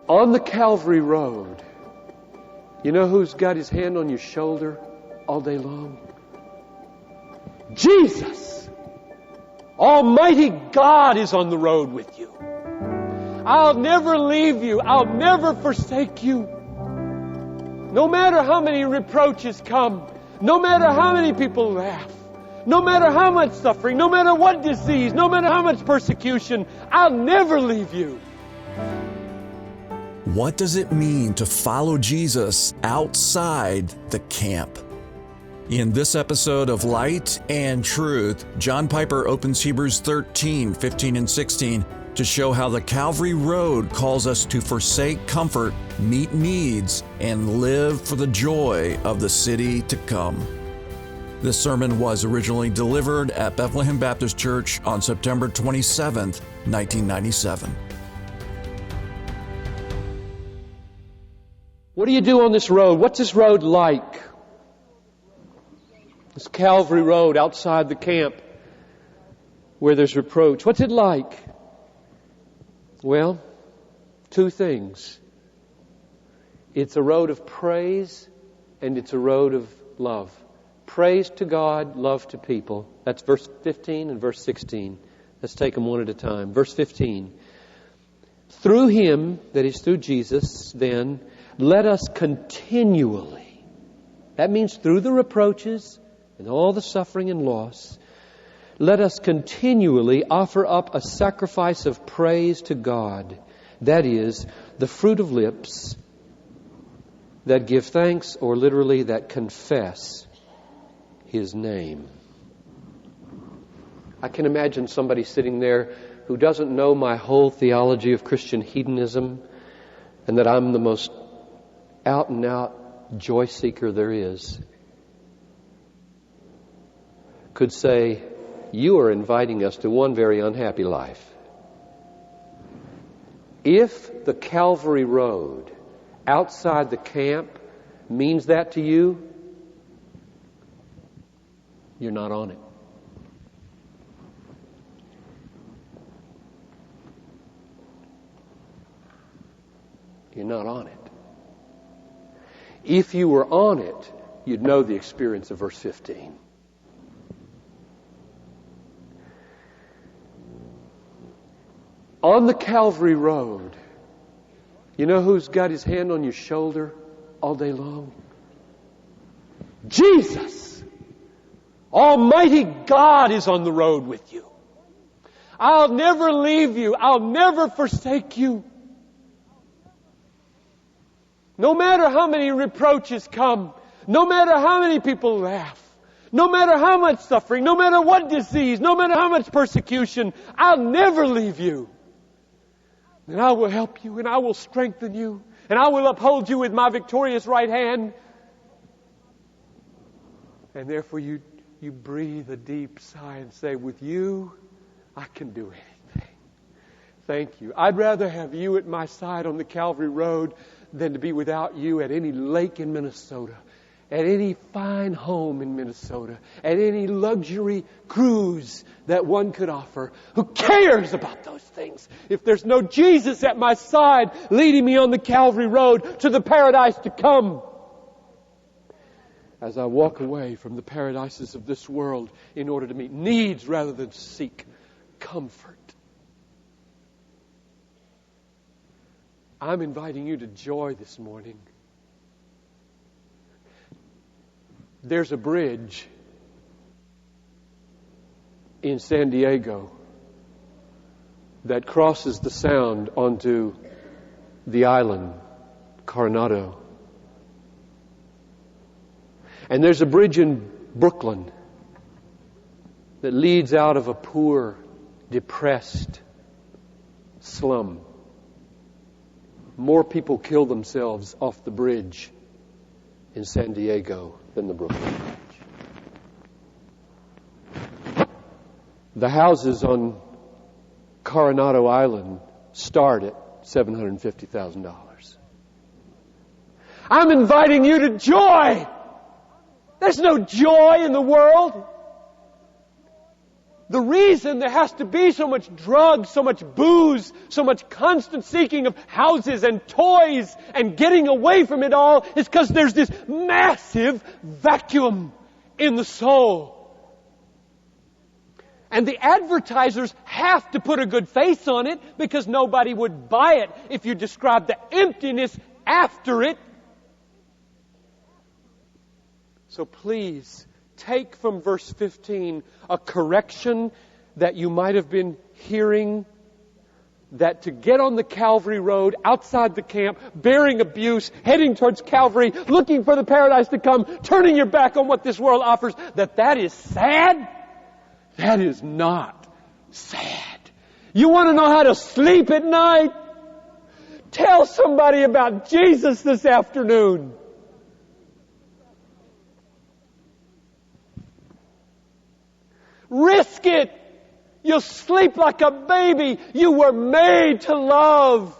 On the Calvary Road, you know who's got his hand on your shoulder all day long? Jesus! Almighty God is on the road with you. I'll never leave you. I'll never forsake you. No matter how many reproaches come, no matter how many people laugh, no matter how much suffering, no matter what disease, no matter how much persecution, I'll never leave you. What does it mean to follow Jesus outside the camp? In this episode of Light and Truth, John Piper opens Hebrews 13, 15, and 16 to show how the Calvary Road calls us to forsake comfort, meet needs, and live for the joy of the city to come. This sermon was originally delivered at Bethlehem Baptist Church on September 27, 1997. What do you do on this road? What's this road like? This Calvary Road outside the camp where there's reproach. What's it like? Well, two things. It's a road of praise and it's a road of love. Praise to God, love to people. That's verse 15 and verse 16. Let's take them one at a time. Verse 15. Through Him, that is through Jesus, then, let us continually, that means through the reproaches and all the suffering and loss, let us continually offer up a sacrifice of praise to God. That is, the fruit of lips that give thanks, or literally that confess His name. I can imagine somebody sitting there who doesn't know my whole theology of Christian hedonism and that I'm the most out and out joy seeker there is, could say, you are inviting us to one very unhappy life. If the Calvary Road outside the camp means that to you, you're not on it. You're not on it. If you were on it, you'd know the experience of verse 15. On the Calvary Road, you know who's got his hand on your shoulder all day long? Jesus! Almighty God is on the road with you. I'll never leave you. I'll never forsake you. No matter how many reproaches come, no matter how many people laugh, no matter how much suffering, no matter what disease, no matter how much persecution, I'll never leave you. And I will help you, and I will strengthen you, and I will uphold you with my victorious right hand. And therefore you breathe a deep sigh and say, with you, I can do anything. Thank you. I'd rather have you at my side on the Calvary Road than to be without you at any lake in Minnesota, at any fine home in Minnesota, at any luxury cruise that one could offer. Who cares about those things if there's no Jesus at my side leading me on the Calvary Road to the paradise to come? As I walk away from the paradises of this world in order to meet needs rather than seek comfort. I'm inviting you to joy this morning. There's a bridge in San Diego that crosses the Sound onto the island, Coronado. And there's a bridge in Brooklyn that leads out of a poor, depressed slum. More people kill themselves off the bridge in San Diego than the Brooklyn Bridge. The houses on Coronado Island start at $750,000. I'm inviting you to joy. There's no joy in the world. The reason there has to be so much drugs, so much booze, so much constant seeking of houses and toys and getting away from it all is because there's this massive vacuum in the soul. And the advertisers have to put a good face on it because nobody would buy it if you described the emptiness after it. So please, take from verse 15 a correction that you might have been hearing, that to get on the Calvary road outside the camp, bearing abuse, heading towards Calvary, looking for the paradise to come, turning your back on what this world offers, that is sad. That is not sad. You want to know how to sleep at night? Tell somebody about Jesus this afternoon. Risk it. You'll sleep like a baby. You were made to love.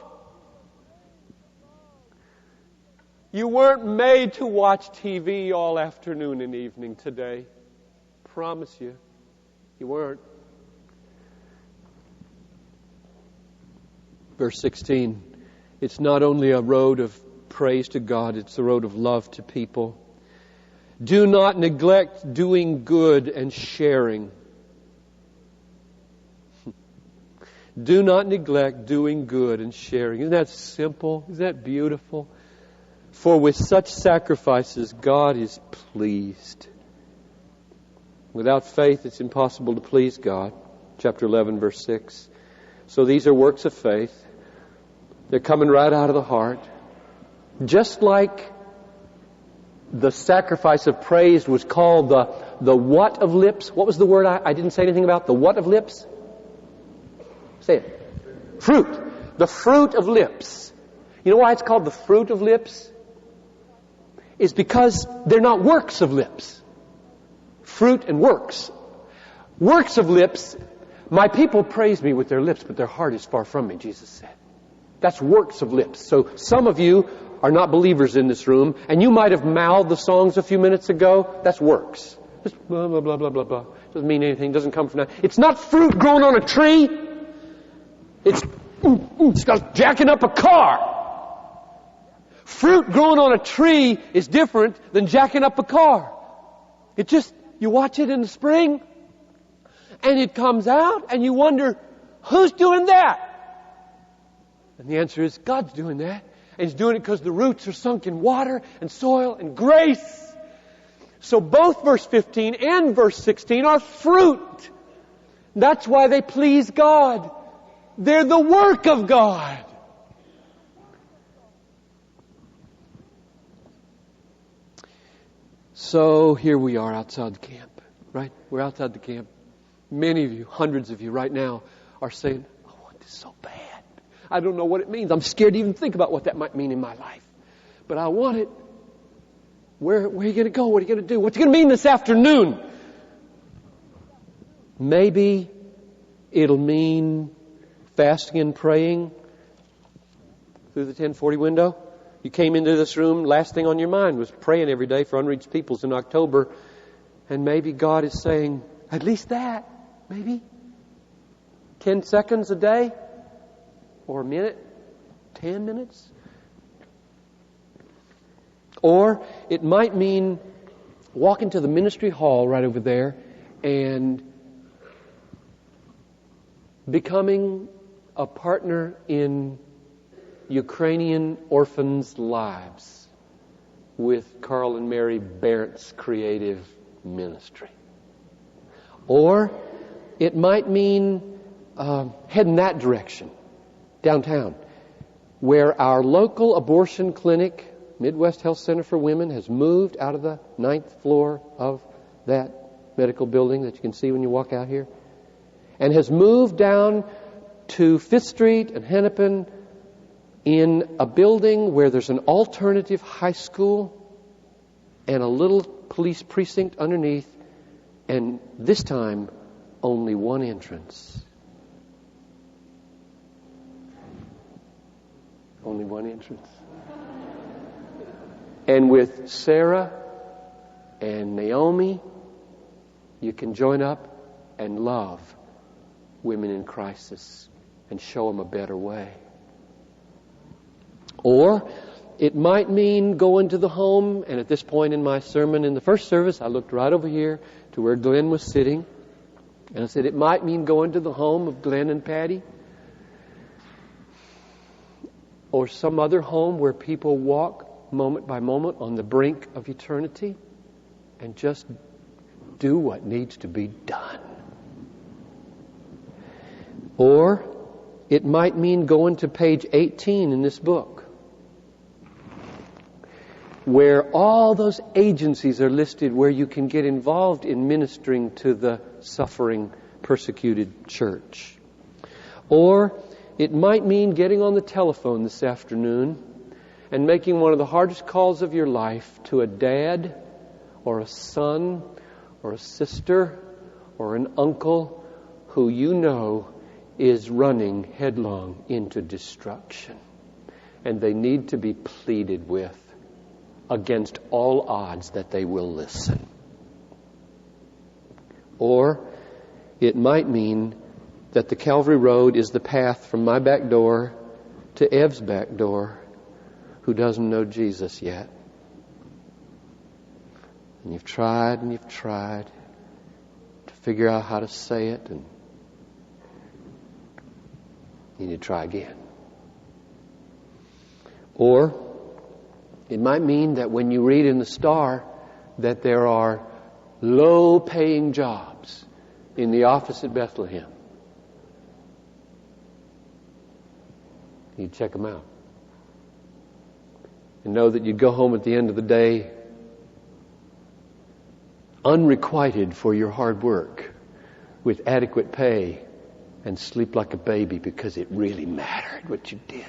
You weren't made to watch TV all afternoon and evening today. Promise you. You weren't. Verse 16. It's not only a road of praise to God, it's a road of love to people. Do not neglect doing good and sharing. Do not neglect doing good and sharing. Isn't that simple? Isn't that beautiful? For with such sacrifices, God is pleased. Without faith, it's impossible to please God. Chapter 11, verse 6. So these are works of faith. They're coming right out of the heart. Just like the sacrifice of praise was called the what of lips. What was the word I didn't say anything about? The what of lips? Say it. Fruit. The fruit of lips. You know why it's called the fruit of lips? It's because they're not works of lips. Fruit and works. Works of lips. My people praise me with their lips, but their heart is far from me, Jesus said. That's works of lips. So some of you are not believers in this room, and you might have mouthed the songs a few minutes ago. That's works. Just blah, blah, blah, blah, blah, blah. Doesn't mean anything. Doesn't come from that. It's not fruit growing on a tree. It's like jacking up a car. Fruit growing on a tree is different than jacking up a car. It just, you watch it in the spring, and it comes out, and you wonder, who's doing that? And the answer is, God's doing that. And He's doing it because the roots are sunk in water and soil and grace. So both verse 15 and verse 16 are fruit. That's why they please God. They're the work of God. So here we are outside the camp, right? We're outside the camp. Many of you, hundreds of you right now are saying, I want this so bad. I don't know what it means. I'm scared to even think about what that might mean in my life. But I want it. Where are you going to go? What are you going to do? What's it going to mean this afternoon? Maybe it'll mean fasting and praying through the 1040 window. You came into this room, last thing on your mind was praying every day for unreached peoples in October. And maybe God is saying, at least that, maybe 10 seconds a day or a minute, 10 minutes. Or it might mean walking to the ministry hall right over there and becoming a partner in Ukrainian orphans' lives with Carl and Mary Barrett's creative ministry. Or it might mean heading that direction, downtown, where our local abortion clinic, Midwest Health Center for Women, has moved out of the 9th floor of that medical building that you can see when you walk out here, and has moved down to 5th Street and Hennepin in a building where there's an alternative high school and a little police precinct underneath, and this time only one entrance. Only one entrance. And with Sarah and Naomi, you can join up and love women in crisis and show them a better way. Or it might mean going to the home, and at this point in my sermon in the first service, I looked right over here to where Glenn was sitting, and I said it might mean going to the home of Glenn and Patty, or some other home where people walk moment by moment on the brink of eternity and just do what needs to be done. Or it might mean going to page 18 in this book, where all those agencies are listed where you can get involved in ministering to the suffering, persecuted church. Or it might mean getting on the telephone this afternoon and making one of the hardest calls of your life to a dad or a son or a sister or an uncle who you know is running headlong into destruction. And they need to be pleaded with against all odds that they will listen. Or it might mean that the Calvary Road is the path from my back door to Ev's back door, who doesn't know Jesus yet. And you've tried to figure out how to say it, and you need to try again. Or it might mean that when you read in the Star that there are low-paying jobs in the office at Bethlehem, you check them out. And know that you'd go home at the end of the day unrequited for your hard work, with adequate pay, and sleep like a baby because it really mattered what you did.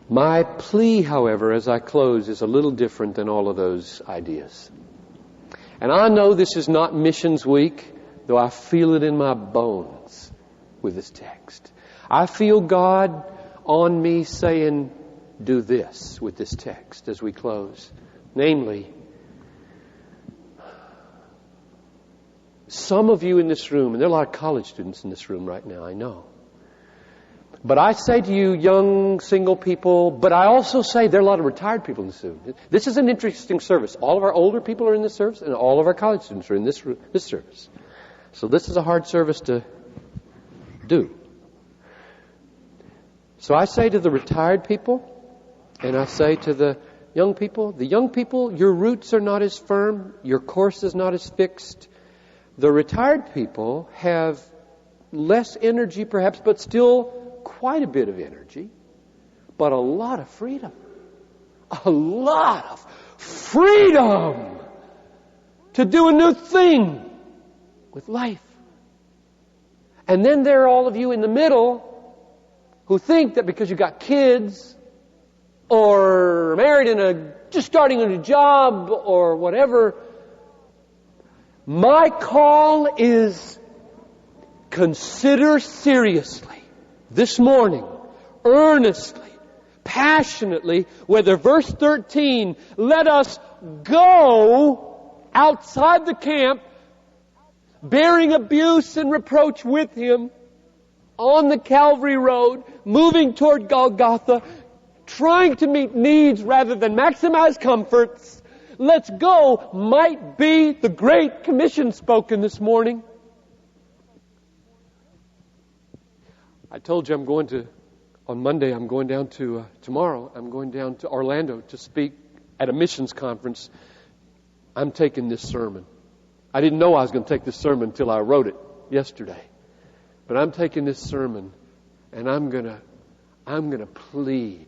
My plea, however, as I close, is a little different than all of those ideas. And I know this is not Missions Week, though I feel it in my bones with this text. I feel God on me saying, do this with this text as we close. Namely, some of you in this room, and there are a lot of college students in this room right now, I know. But I say to you, young single people, but I also say there are a lot of retired people in this room. This is an interesting service. All of our older people are in this service, and all of our college students are in this service. So this is a hard service to do. So I say to the retired people, and I say to the young people, your roots are not as firm, your course is not as fixed. The retired people have less energy perhaps, but still quite a bit of energy, but a lot of freedom. A lot of freedom to do a new thing with life. And then there are all of you in the middle who think that because you got kids or married and just starting a new job or whatever, my call is consider seriously this morning, earnestly, passionately, whether verse 13, let us go outside the camp, bearing abuse and reproach with Him, on the Calvary Road, moving toward Golgotha, trying to meet needs rather than maximize comforts. Let's go might be the Great Commission spoken this morning. I told you on Monday, I'm going down to, tomorrow, I'm going down to Orlando to speak at a missions conference. I'm taking this sermon. I didn't know I was going to take this sermon until I wrote it yesterday. But I'm taking this sermon and I'm going to plead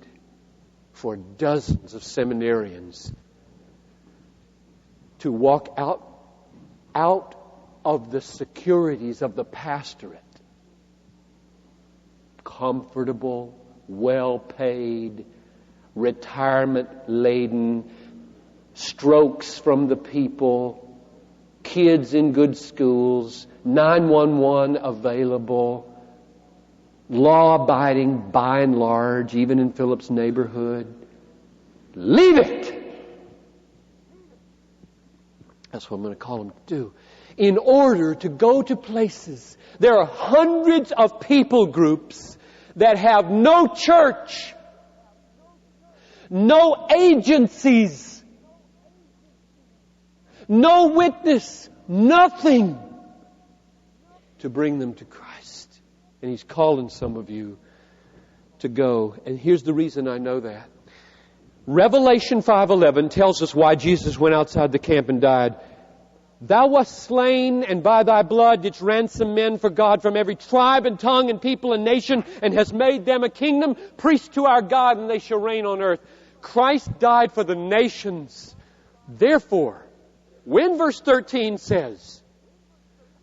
for dozens of seminarians to walk out of the securities of the pastorate. Comfortable, well-paid, retirement-laden, strokes from the people, kids in good schools, 911 available, law-abiding by and large, even in Philip's neighborhood. Leave it! That's what I'm going to call them to do. In order to go to places, there are hundreds of people groups that have no church, no agencies, no witness, nothing to bring them to Christ. And He's calling some of you to go. And here's the reason I know that. Revelation 5:11 tells us why Jesus went outside the camp and died. Thou wast slain, and by thy blood didst ransom men for God from every tribe and tongue and people and nation, and hast made them a kingdom, priests to our God, and they shall reign on earth. Christ died for the nations. Therefore, when verse 13 says,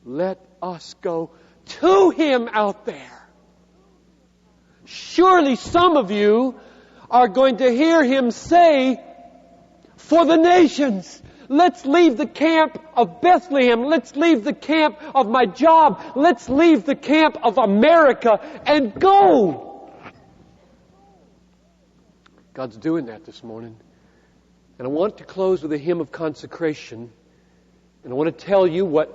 let us go to Him out there, surely some of you are going to hear Him say, for the nations. Let's leave the camp of Bethlehem. Let's leave the camp of my job. Let's leave the camp of America and go. God's doing that this morning. And I want to close with a hymn of consecration. And I want to tell you what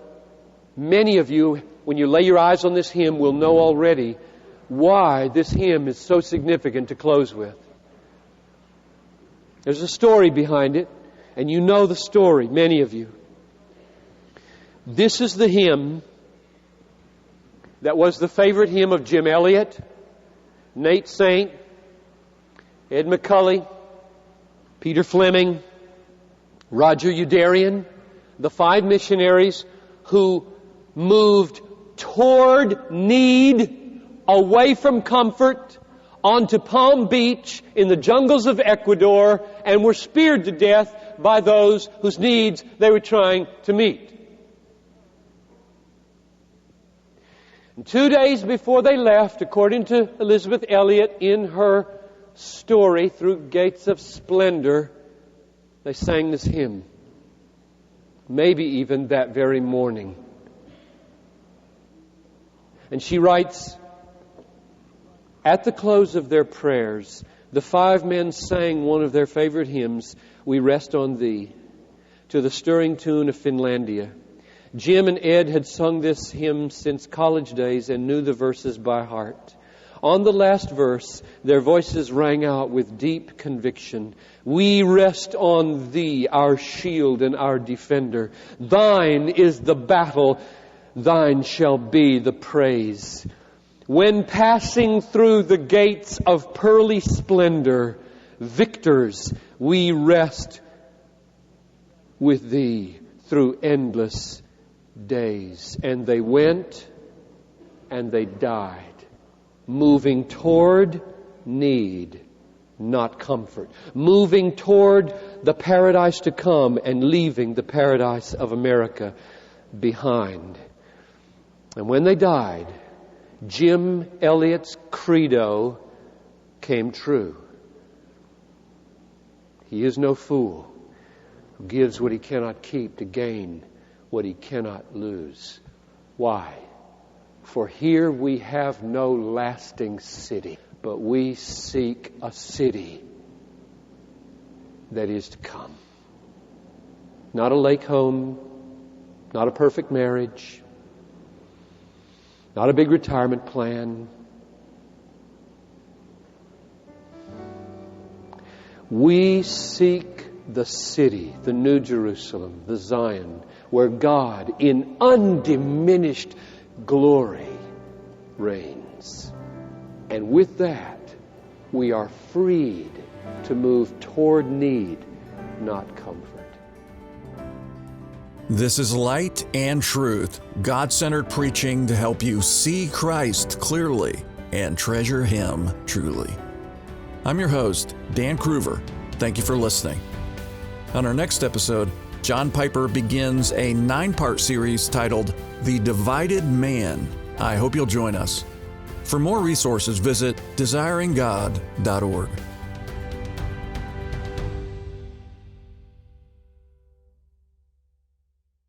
many of you, when you lay your eyes on this hymn, will know already why this hymn is so significant to close with. There's a story behind it. And you know the story, many of you. This is the hymn that was the favorite hymn of Jim Elliot, Nate Saint, Ed McCulley, Peter Fleming, Roger Udarian, the 5 missionaries who moved toward need, away from comfort, onto Palm Beach in the jungles of Ecuador, and were speared to death by those whose needs they were trying to meet. And 2 days before they left, according to Elizabeth Elliot in her story, Through Gates of Splendor, they sang this hymn. Maybe even that very morning. And she writes, at the close of their prayers, the 5 men sang one of their favorite hymns, We Rest on Thee, to the stirring tune of Finlandia. Jim and Ed had sung this hymn since college days and knew the verses by heart. On the last verse, their voices rang out with deep conviction. We rest on Thee, our shield and our defender. Thine is the battle, Thine shall be the praise. When passing through the gates of pearly splendor, victors, we rest with Thee through endless days. And they went and they died, moving toward need, not comfort. Moving toward the paradise to come and leaving the paradise of America behind. And when they died, Jim Elliot's credo came true. He is no fool who gives what he cannot keep to gain what he cannot lose. Why? For here we have no lasting city, but we seek a city that is to come. Not a lake home, not a perfect marriage, not a big retirement plan. We seek the city, the New Jerusalem, the Zion, where God in undiminished glory reigns. And with that, we are freed to move toward need, not comfort. This is Light and Truth, God-centered preaching to help you see Christ clearly and treasure Him truly. I'm your host, Dan Kruver. Thank you for listening. On our next episode, John Piper begins a 9-part series titled The Divided Man. I hope you'll join us. For more resources, visit desiringgod.org.